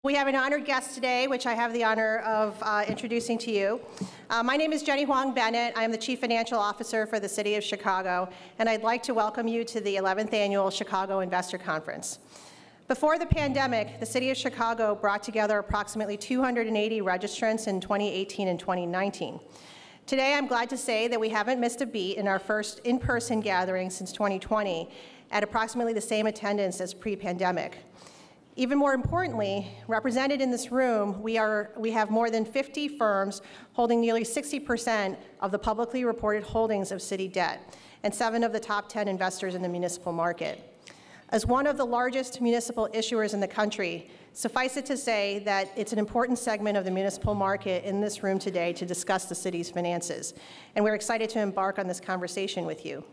We have an honored guest today, which I have the honor of introducing to you. My name is Jenny Huang Bennett. I am the Chief Financial Officer for the City of Chicago, and I'd like to welcome you to the 11th Annual Chicago Investor Conference. Before the pandemic, the City of Chicago brought together approximately 280 registrants in 2018 and 2019. Today, I'm glad to say that we haven't missed a beat in our first in-person gathering since 2020 at approximately the same attendance as pre-pandemic. Even more importantly, represented in this room, we have more than 50 firms holding nearly 60% of the publicly reported holdings of city debt, and 7 of the top 10 investors in the municipal market. As one of the largest municipal issuers in the country, suffice it to say that it's an important segment of the municipal market in this room today to discuss the city's finances, and we're excited to embark on this conversation with you.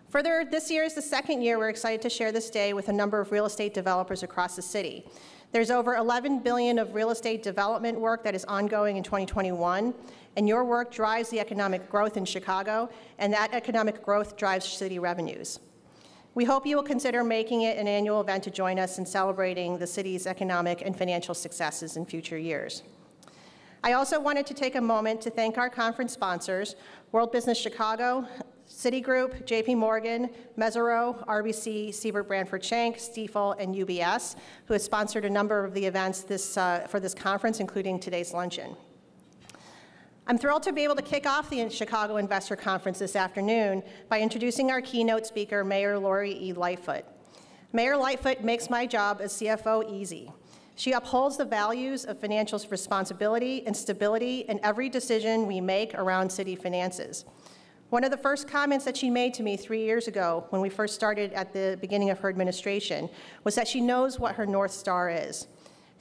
Further, this year is the second year we're excited to share this day with a number of real estate developers across the city. There's over $11 billion of real estate development work that is ongoing in 2021, and your work drives the economic growth in Chicago, and that economic growth drives city revenues. We hope you will consider making it an annual event to join us in celebrating the city's economic and financial successes in future years. I also wanted to take a moment to thank our conference sponsors, World Business Chicago, Citigroup, JP Morgan, Mesero, RBC, Siebert Branford Schenck, Stifel, and UBS, who has sponsored a number of the events for this conference, including today's luncheon. I'm thrilled to be able to kick off the Chicago Investor Conference this afternoon by introducing our keynote speaker, Mayor Laurie E. Lightfoot. Mayor Lightfoot makes my job as CFO easy. She upholds the values of financial responsibility and stability in every decision we make around city finances. One of the first comments that she made to me 3 years ago when we first started at the beginning of her administration was that she knows what her North Star is.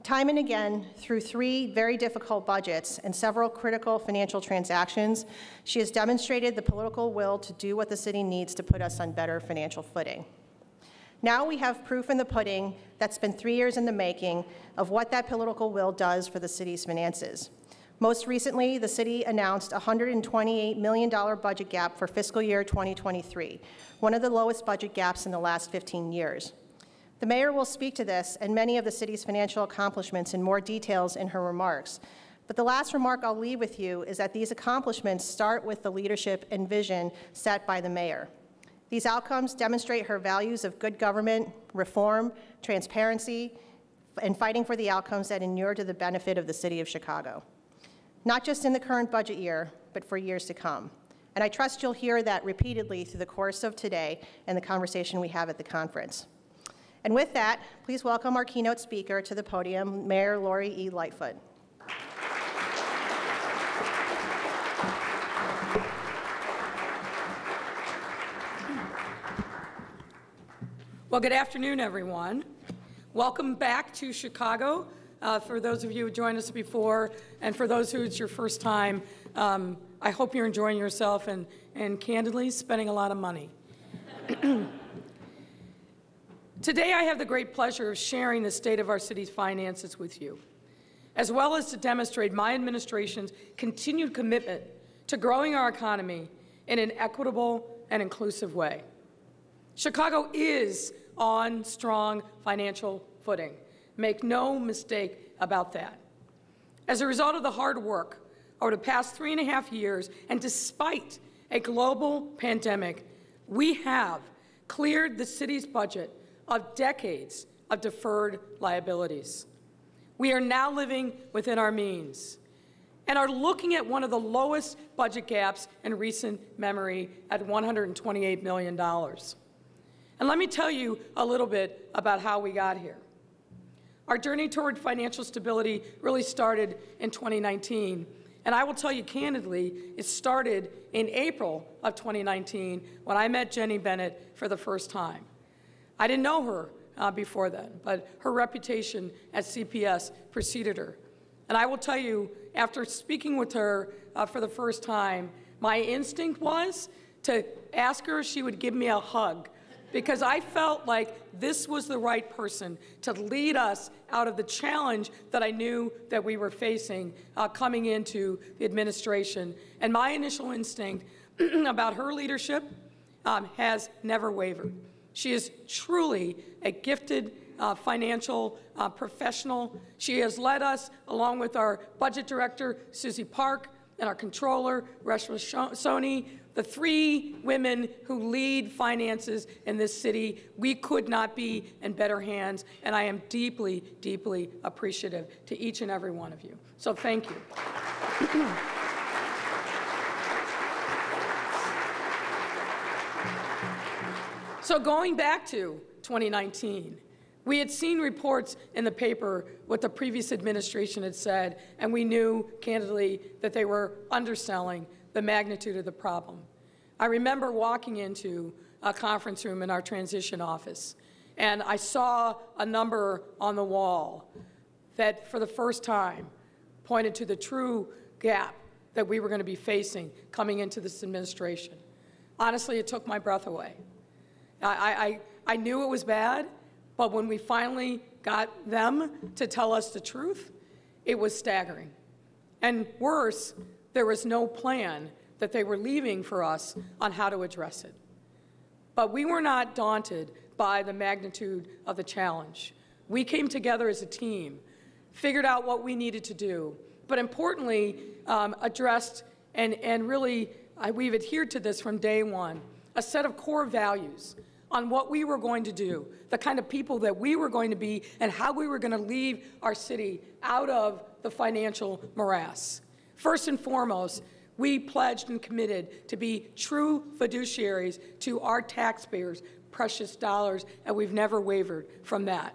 Time and again, through 3 very difficult budgets and several critical financial transactions, she has demonstrated the political will to do what the city needs to put us on better financial footing. Now we have proof in the pudding that's been 3 years in the making of what that political will does for the city's finances. Most recently, the city announced a $128 million budget gap for fiscal year 2023, one of the lowest budget gaps in the last 15 years. The mayor will speak to this and many of the city's financial accomplishments in more details in her remarks. But the last remark I'll leave with you is that these accomplishments start with the leadership and vision set by the mayor. These outcomes demonstrate her values of good government, reform, transparency, and fighting for the outcomes that inure to the benefit of the city of Chicago. Not just in the current budget year, but for years to come. And I trust you'll hear that repeatedly through the course of today and the conversation we have at the conference. And with that, please welcome our keynote speaker to the podium, Mayor Laurie E. Lightfoot. Well, good afternoon, everyone. Welcome back to Chicago. For those of you who joined us before, and for those who it's your first time, I hope you're enjoying yourself and candidly spending a lot of money. Today I have the great pleasure of sharing the state of our city's finances with you, as well as to demonstrate my administration's continued commitment to growing our economy in an equitable and inclusive way. Chicago is on strong financial footing. Make no mistake about that. As a result of the hard work over the past 3.5 years, and despite a global pandemic, we have cleared the city's budget of decades of deferred liabilities. We are now living within our means and are looking at one of the lowest budget gaps in recent memory at $128 million. And let me tell you a little bit about how we got here. Our journey toward financial stability really started in 2019, and I will tell you candidly, it started in April of 2019 when I met Jenny Bennett for the first time. I didn't know her before then, but her reputation at CPS preceded her. And I will tell you, after speaking with her for the first time, my instinct was to ask her if she would give me a hug, because I felt like this was the right person to lead us out of the challenge that I knew that we were facing coming into the administration. And my initial instinct about her leadership has never wavered. She is truly a gifted financial professional. She has led us, along with our budget director, Susie Park, and our controller, Reshma Soni, the 3 women who lead finances in this city. We could not be in better hands, and I am deeply, deeply appreciative to each and every one of you. So thank you. So going back to 2019, we had seen reports in the paper what the previous administration had said, and we knew, candidly, that they were underselling the magnitude of the problem. I remember walking into a conference room in our transition office, and I saw a number on the wall that, for the first time, pointed to the true gap that we were going to be facing coming into this administration. Honestly, it took my breath away. I knew it was bad, but when we finally got them to tell us the truth, it was staggering. And worse, there was no plan that they were leaving for us on how to address it. But we were not daunted by the magnitude of the challenge. We came together as a team, figured out what we needed to do, but importantly, addressed and really, we've adhered to this from day one, a set of core values on what we were going to do, the kind of people that we were going to be, and how we were going to leave our city out of the financial morass. First and foremost, we pledged and committed to be true fiduciaries to our taxpayers' precious dollars, and we've never wavered from that.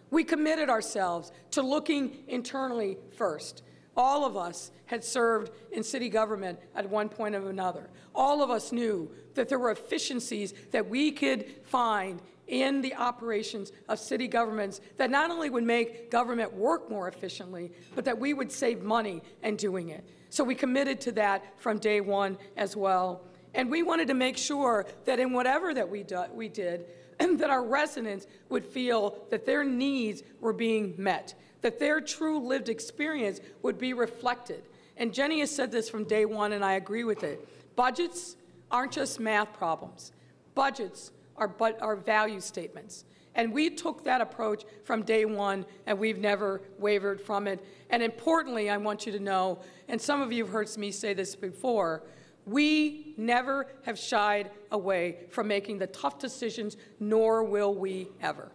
We committed ourselves to looking internally first. All of us had served in city government at one point or another. All of us knew that there were efficiencies that we could find in the operations of city governments that not only would make government work more efficiently, but that we would save money in doing it. So we committed to that from day one as well. And we wanted to make sure that in whatever that we did, that our residents would feel that their needs were being met, that their true lived experience would be reflected. And Jenny has said this from day one, and I agree with it. Budgets aren't just math problems. Budgets are value statements. And we took that approach from day one, and we've never wavered from it. And importantly, I want you to know, and some of you have heard me say this before, we never have shied away from making the tough decisions, nor will we ever.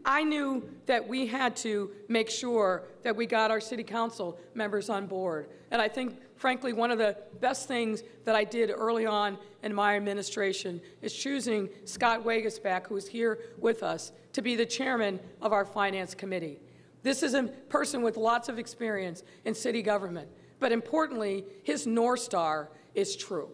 I knew that we had to make sure that we got our city council members on board. And I think, frankly, one of the best things that I did early on in my administration is choosing Scott Wagesback, who is here with us, to be the chairman of our finance committee. This is a person with lots of experience in city government, but importantly, his North Star is true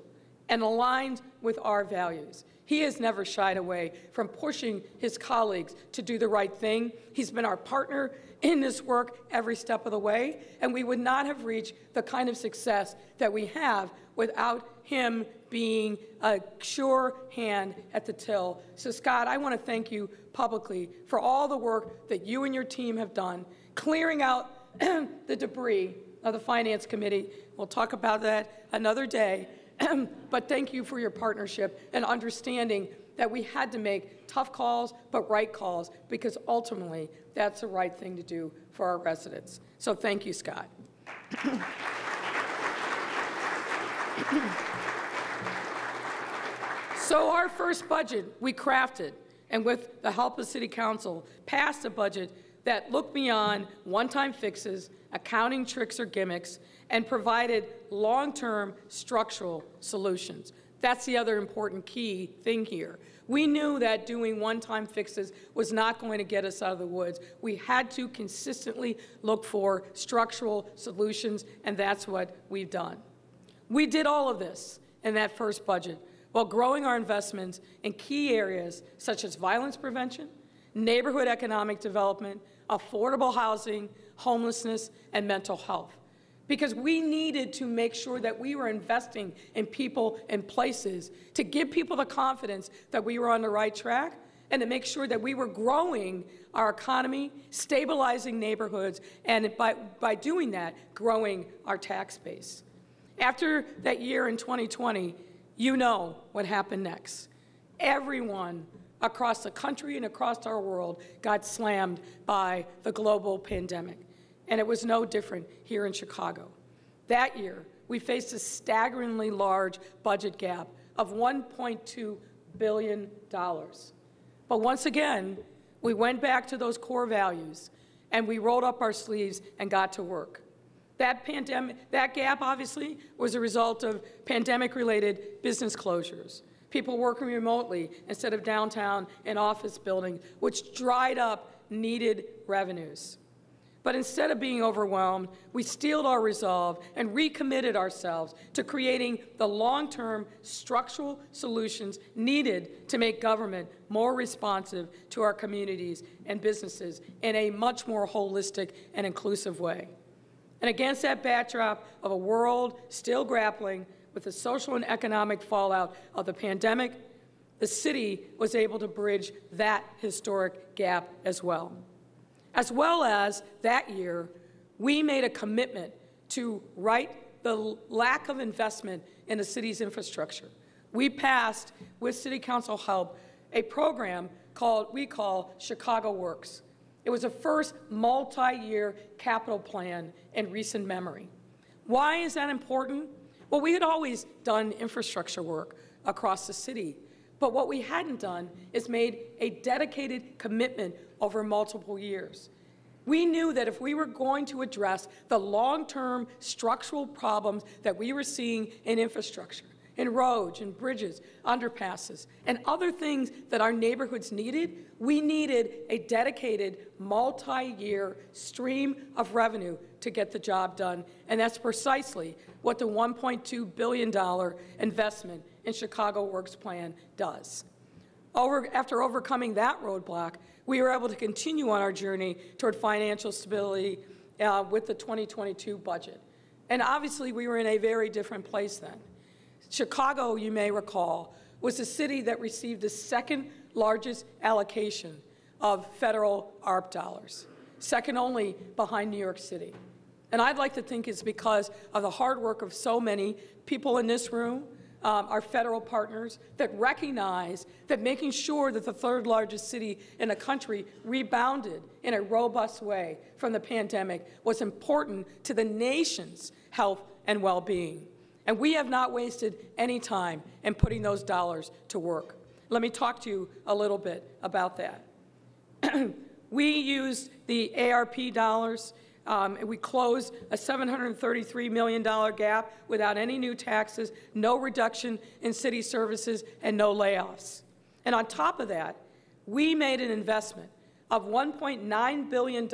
and aligned with our values. He has never shied away from pushing his colleagues to do the right thing. He's been our partner in this work every step of the way, and we would not have reached the kind of success that we have without him being a sure hand at the till. So, Scott, I want to thank you publicly for all the work that you and your team have done, clearing out the debris of the Finance Committee. We'll talk about that another day. But thank you for your partnership and understanding that we had to make tough calls, but right calls, because ultimately that's the right thing to do for our residents. So thank you, Scott. So our first budget we crafted, and with the help of City Council, passed a budget that looked beyond one-time fixes, accounting tricks or gimmicks, and provided long-term structural solutions. That's the other important key thing here. We knew that doing one-time fixes was not going to get us out of the woods. We had to consistently look for structural solutions, and that's what we've done. We did all of this in that first budget while growing our investments in key areas such as violence prevention, neighborhood economic development, affordable housing, homelessness, and mental health. Because we needed to make sure that we were investing in people and places to give people the confidence that we were on the right track and to make sure that we were growing our economy, stabilizing neighborhoods, and by doing that, growing our tax base. After that year in 2020, you know what happened next. Everyone across the country and across our world got slammed by the global pandemic. And it was no different here in Chicago. That year, we faced a staggeringly large budget gap of $1.2 billion. But once again, we went back to those core values, and we rolled up our sleeves and got to work. That gap, obviously, was a result of pandemic-related business closures, people working remotely instead of downtown in office buildings, which dried up needed revenues. But instead of being overwhelmed, we steeled our resolve and recommitted ourselves to creating the long-term structural solutions needed to make government more responsive to our communities and businesses in a much more holistic and inclusive way. And against that backdrop of a world still grappling with the social and economic fallout of the pandemic, the city was able to bridge that historic gap as well. As well as that year, we made a commitment to right the lack of investment in the city's infrastructure. We passed, with City Council help, a program we call Chicago Works. It was the first multi-year capital plan in recent memory. Why is that important? Well, we had always done infrastructure work across the city, but what we hadn't done is made a dedicated commitment over multiple years. We knew that if we were going to address the long-term structural problems that we were seeing in infrastructure, in roads and bridges, underpasses, and other things that our neighborhoods needed, we needed a dedicated multi-year stream of revenue to get the job done, and that's precisely what the $1.2 billion investment in Chicago Works plan does. After overcoming that roadblock, we were able to continue on our journey toward financial stability with the 2022 budget. And obviously, we were in a very different place then. Chicago, you may recall, was the city that received the second largest allocation of federal ARP dollars, second only behind New York City. And I'd like to think it's because of the hard work of so many people in this room, our federal partners, that recognize that making sure that the third largest city in the country rebounded in a robust way from the pandemic was important to the nation's health and well-being. And we have not wasted any time in putting those dollars to work. Let me talk to you a little bit about that. We used the ARP dollars. We closed a $733 million gap without any new taxes, no reduction in city services, and no layoffs. And on top of that, we made an investment of $1.9 billion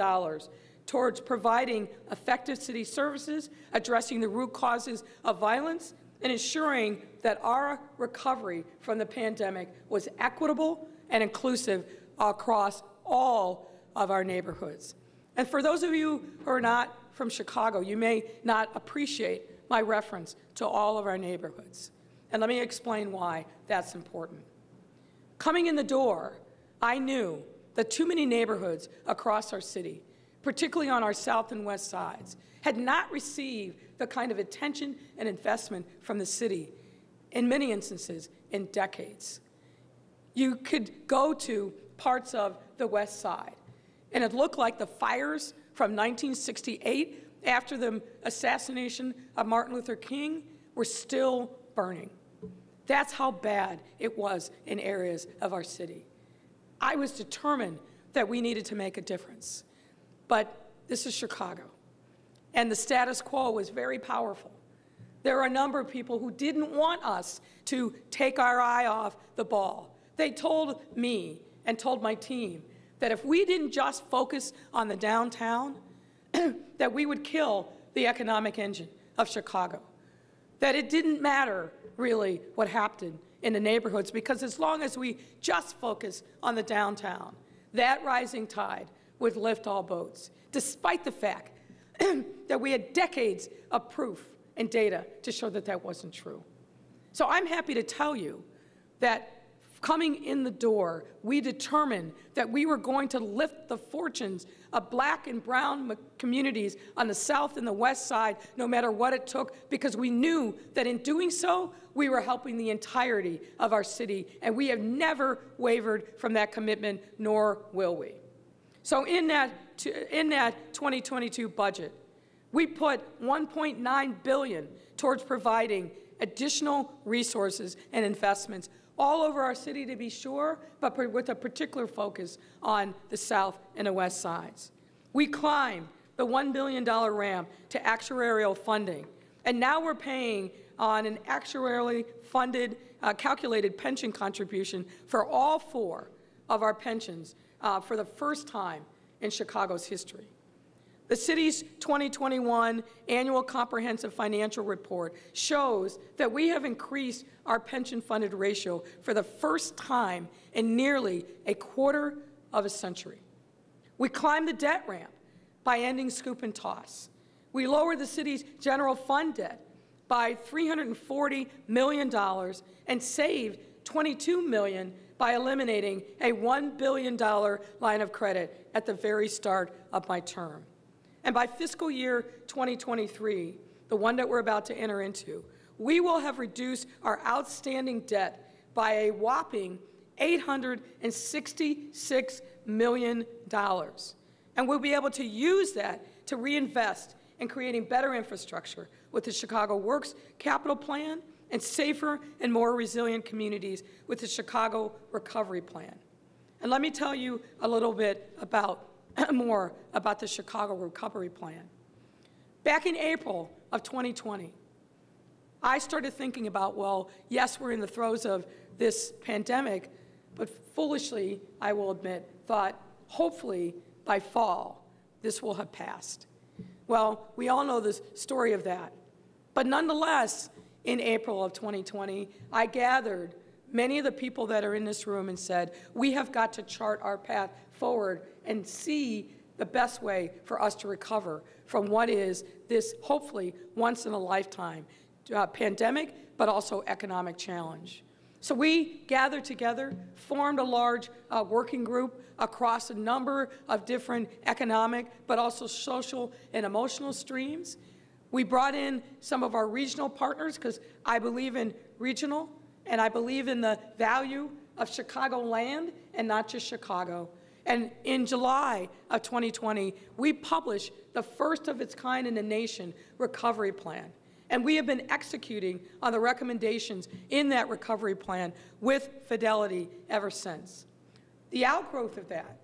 towards providing effective city services, addressing the root causes of violence, and ensuring that our recovery from the pandemic was equitable and inclusive across all of our neighborhoods. And for those of you who are not from Chicago, you may not appreciate my reference to all of our neighborhoods. And let me explain why that's important. Coming in the door, I knew that too many neighborhoods across our city, particularly on our south and west sides, had not received the kind of attention and investment from the city, in many instances, in decades. You could go to parts of the west side, and it looked like the fires from 1968 after the assassination of Martin Luther King were still burning. That's how bad it was in areas of our city. I was determined that we needed to make a difference. But this is Chicago, and the status quo was very powerful. There are a number of people who didn't want us to take our eye off the ball. They told me and told my team that if we didn't just focus on the downtown, that we would kill the economic engine of Chicago, that it didn't matter really what happened in the neighborhoods, because as long as we just focus on the downtown, that rising tide would lift all boats, despite the fact that we had decades of proof and data to show that that wasn't true. So I'm happy to tell you that coming in the door, we determined that we were going to lift the fortunes of Black and brown communities on the South and the West Side, no matter what it took, because we knew that in doing so, we were helping the entirety of our city, and we have never wavered from that commitment, nor will we. So in that 2022 budget, we put $1.9 billion towards providing additional resources and investments all over our city, to be sure, but with a particular focus on the South and the West Sides. We climbed the $1 billion ramp to actuarial funding, and now we're paying on an actuarially funded, calculated pension contribution for all 4 of our pensions for the first time in Chicago's history. The city's 2021 annual comprehensive financial report shows that we have increased our pension-funded ratio for the first time in nearly a quarter of a century. We climbed the debt ramp by ending scoop and toss. We lowered the city's general fund debt by $340 million and saved $22 million by eliminating a $1 billion line of credit at the very start of my term. And by fiscal year 2023, the one that we're about to enter into, we will have reduced our outstanding debt by a whopping $866 million. And we'll be able to use that to reinvest in creating better infrastructure with the Chicago Works capital plan and safer and more resilient communities with the Chicago Recovery Plan. And let me tell you a little bit more about the Chicago Recovery Plan. Back in April of 2020, I started thinking about, well, yes, we're in the throes of this pandemic, but foolishly, I will admit, thought hopefully by fall, this will have passed. Well, we all know the story of that. But nonetheless, in April of 2020, I gathered many of the people that are in this room and said, we have got to chart our path forward and see the best way for us to recover from what is this hopefully once-in-a-lifetime pandemic, but also economic challenge. So we gathered together, formed a large working group across a number of different economic, but also social and emotional streams. We brought in some of our regional partners, because I believe in regional, and I believe in the value of Chicagoland and not just Chicago. And in July of 2020, we published the first of its kind in the nation recovery plan. And we have been executing on the recommendations in that recovery plan with fidelity ever since. The outgrowth of that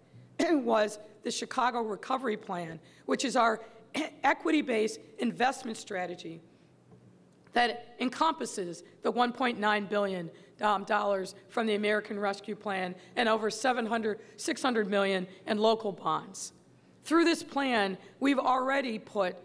was the Chicago Recovery Plan, which is our equity-based investment strategy that encompasses the $1.9 billion from the American Rescue Plan and over $600 million in local bonds. Through this plan, we've already put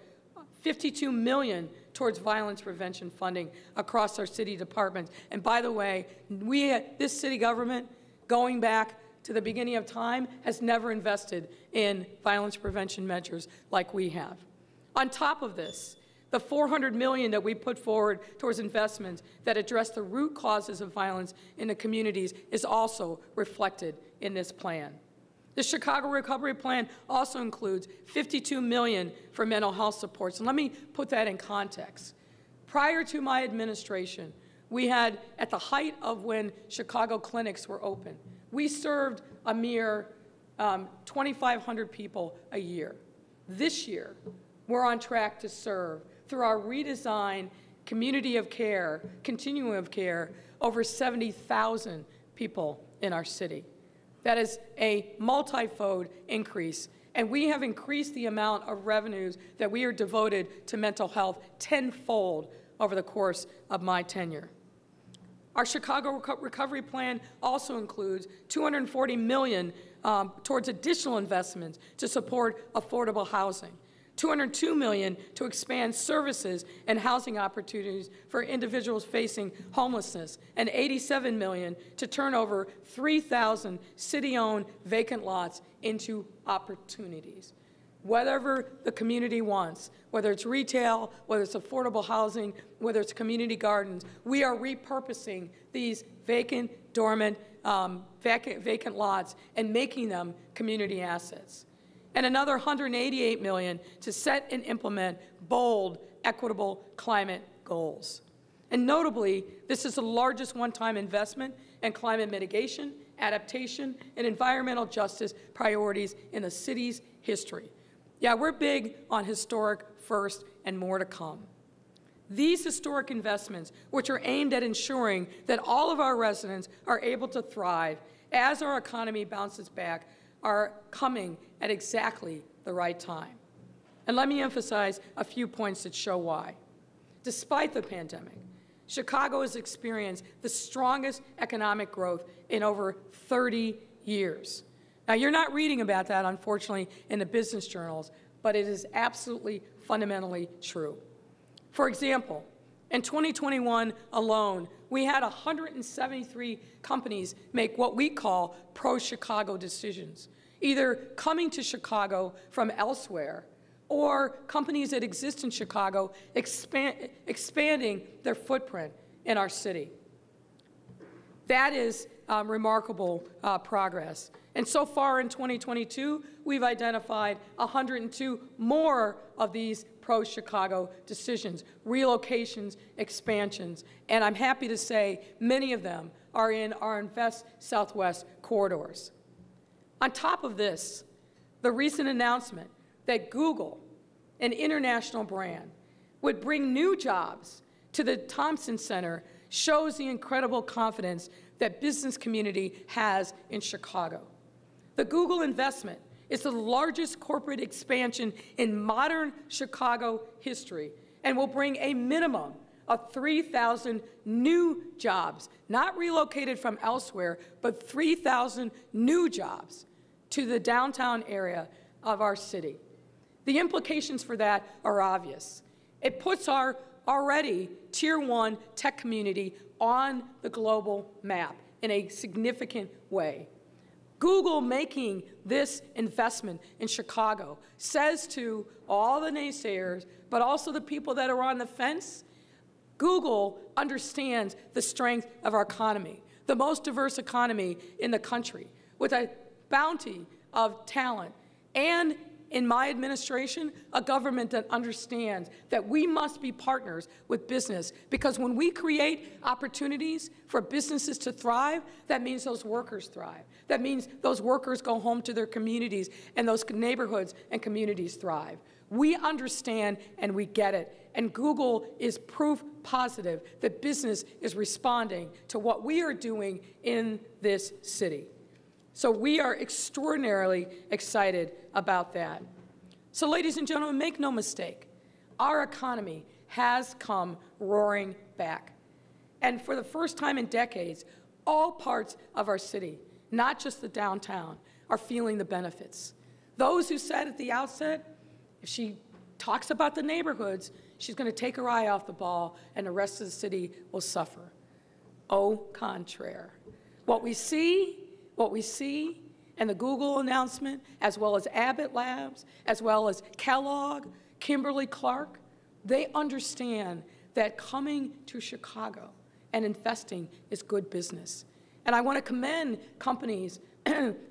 $52 million towards violence prevention funding across our city departments. And by the way, this city government, going back to the beginning of time, has never invested in violence prevention measures like we have. On top of this, the $400 million that we put forward towards investments that address the root causes of violence in the communities is also reflected in this plan. The Chicago Recovery Plan also includes $52 million for mental health supports. And let me put that in context. Prior to my administration, we had, at the height of when Chicago clinics were open, we served a mere 2,500 people a year. This year, we're on track to serve, through our redesigned community of care, continuum of care, over 70,000 people in our city. That is a multi-fold increase, and we have increased the amount of revenues that we are devoted to mental health tenfold over the course of my tenure. Our Chicago Recovery Plan also includes $240 million towards additional investments to support affordable housing, $202 million to expand services and housing opportunities for individuals facing homelessness, and $87 million to turn over 3,000 city-owned vacant lots into opportunities. Whatever the community wants, whether it's retail, whether it's affordable housing, whether it's community gardens, we are repurposing these vacant, dormant vacant lots and making them community assets. And another $188 million to set and implement bold, equitable climate goals. And notably, this is the largest one-time investment in climate mitigation, adaptation, and environmental justice priorities in the city's history. Yeah, we're big on historic first and more to come. These historic investments, which are aimed at ensuring that all of our residents are able to thrive as our economy bounces back, are coming at exactly the right time. And let me emphasize a few points that show why. Despite the pandemic, Chicago has experienced the strongest economic growth in over 30 years. Now, you're not reading about that, unfortunately, in the business journals, but it is absolutely fundamentally true. For example, in 2021 alone, we had 173 companies make what we call pro-Chicago decisions, either coming to Chicago from elsewhere or companies that exist in Chicago expanding their footprint in our city. That is remarkable progress. And so far in 2022, we've identified 102 more of these pro-Chicago decisions, relocations, expansions, and I'm happy to say many of them are in our Invest Southwest corridors. On top of this, the recent announcement that Google, an international brand, would bring new jobs to the Thompson Center shows the incredible confidence that business community has in Chicago. The Google investment is the largest corporate expansion in modern Chicago history and will bring a minimum of 3,000 new jobs, not relocated from elsewhere, but 3,000 new jobs to the downtown area of our city. The implications for that are obvious. It puts our already Tier 1 tech community on the global map in a significant way. Google making this investment in Chicago says to all the naysayers, but also the people that are on the fence, Google understands the strength of our economy, the most diverse economy in the country, with a bounty of talent, and in my administration, a government that understands that we must be partners with business, because when we create opportunities for businesses to thrive, that means those workers thrive. That means those workers go home to their communities, and those neighborhoods and communities thrive. We understand and we get it, and Google is proof positive that business is responding to what we are doing in this city. So we are extraordinarily excited about that. So ladies and gentlemen, make no mistake, our economy has come roaring back. And for the first time in decades, all parts of our city, not just the downtown, are feeling the benefits. Those who said at the outset, if she talks about the neighborhoods, she's going to take her eye off the ball and the rest of the city will suffer. Au contraire. What we see, and the Google announcement, as well as Abbott Labs, as well as Kellogg, Kimberly-Clark, they understand that coming to Chicago and investing is good business. And I want to commend companies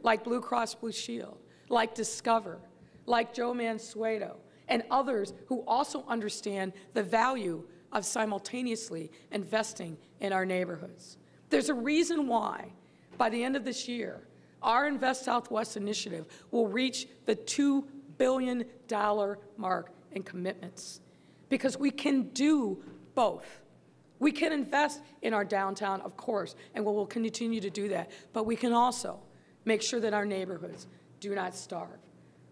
like Blue Cross Blue Shield, like Discover, like Joe Mansueto, and others who also understand the value of simultaneously investing in our neighborhoods. There's a reason why, by the end of this year, our Invest Southwest initiative will reach the $2 billion mark in commitments, because we can do both. We can invest in our downtown, of course, and we will continue to do that, but we can also make sure that our neighborhoods do not starve.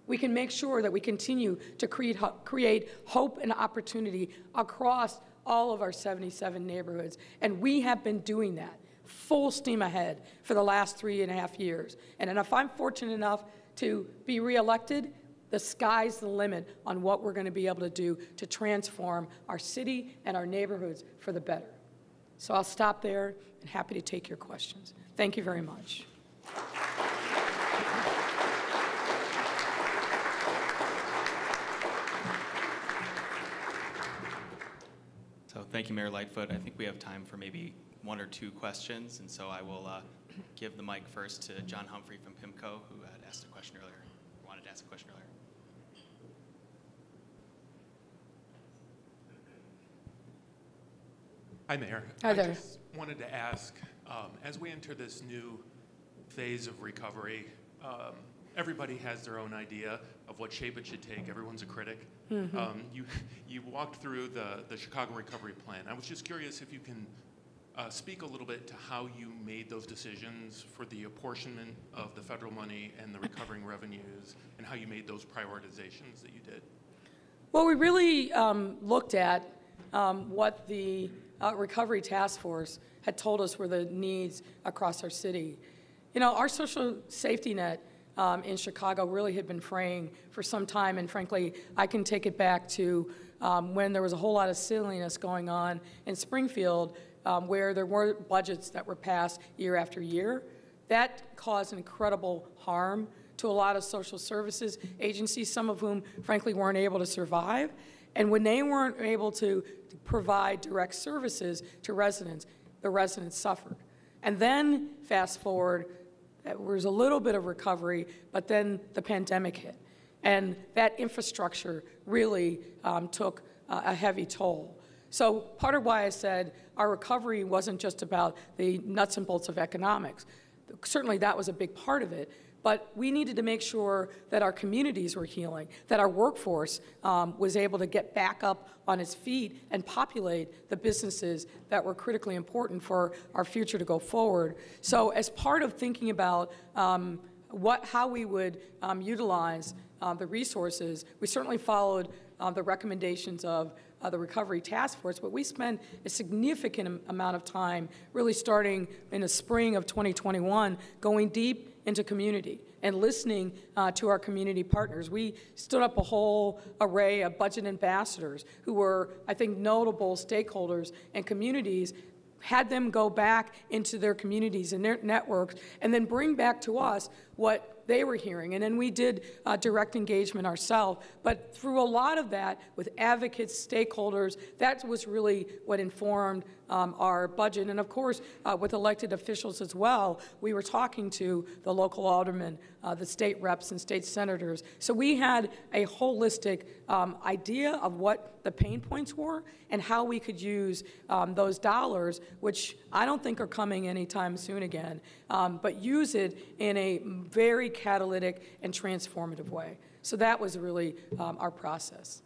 We can make sure that we continue to create hope and opportunity across all of our 77 neighborhoods, and we have been doing that full steam ahead for the last 3.5 years. And if I'm fortunate enough to be reelected, the sky's the limit on what we're going to be able to do to transform our city and our neighborhoods for the better. So I'll stop there and happy to take your questions. Thank you very much. So thank you, Mayor Lightfoot. I think we have time for maybe 1 or 2 questions, and so I will give the mic first to John Humphrey from PIMCO, who had asked a question earlier, wanted to ask a question earlier. Hi, Mayor. Hi there. I just wanted to ask, as we enter this new phase of recovery, everybody has their own idea of what shape it should take. Everyone's a critic. You walked through the Chicago Recovery Plan. I was just curious if you can speak a little bit to how you made those decisions for the apportionment of the federal money and the recovering revenues, and how you made those prioritizations that you did. Well, we really looked at what the Recovery Task Force had told us were the needs across our city. You know, our social safety net in Chicago really had been fraying for some time, and frankly, I can take it back to when there was a whole lot of silliness going on in Springfield, where there were budgets that were passed year after year. That caused incredible harm to a lot of social services agencies, some of whom, frankly, weren't able to survive. And when they weren't able to provide direct services to residents, the residents suffered. And then, fast forward, there was a little bit of recovery, but then the pandemic hit. And that infrastructure really took a heavy toll. So part of why I said our recovery wasn't just about the nuts and bolts of economics. Certainly that was a big part of it. But we needed to make sure that our communities were healing, that our workforce was able to get back up on its feet and populate the businesses that were critically important for our future to go forward. So as part of thinking about how we would utilize the resources, we certainly followed the recommendations of the Recovery Task Force, but we spent a significant amount of time really starting in the spring of 2021 going deep into community and listening to our community partners. We stood up a whole array of budget ambassadors who were, I think, notable stakeholders and communities, had them go back into their communities and their networks and then bring back to us what they were hearing. And then we did direct engagement ourselves. But through a lot of that, with advocates, stakeholders, that was really what informed our budget. And of course, with elected officials as well, we were talking to the local aldermen, the state reps and state senators. So we had a holistic idea of what the pain points were and how we could use those dollars, which I don't think are coming anytime soon again, but use it in a very catalytic and transformative way. So that was really our process.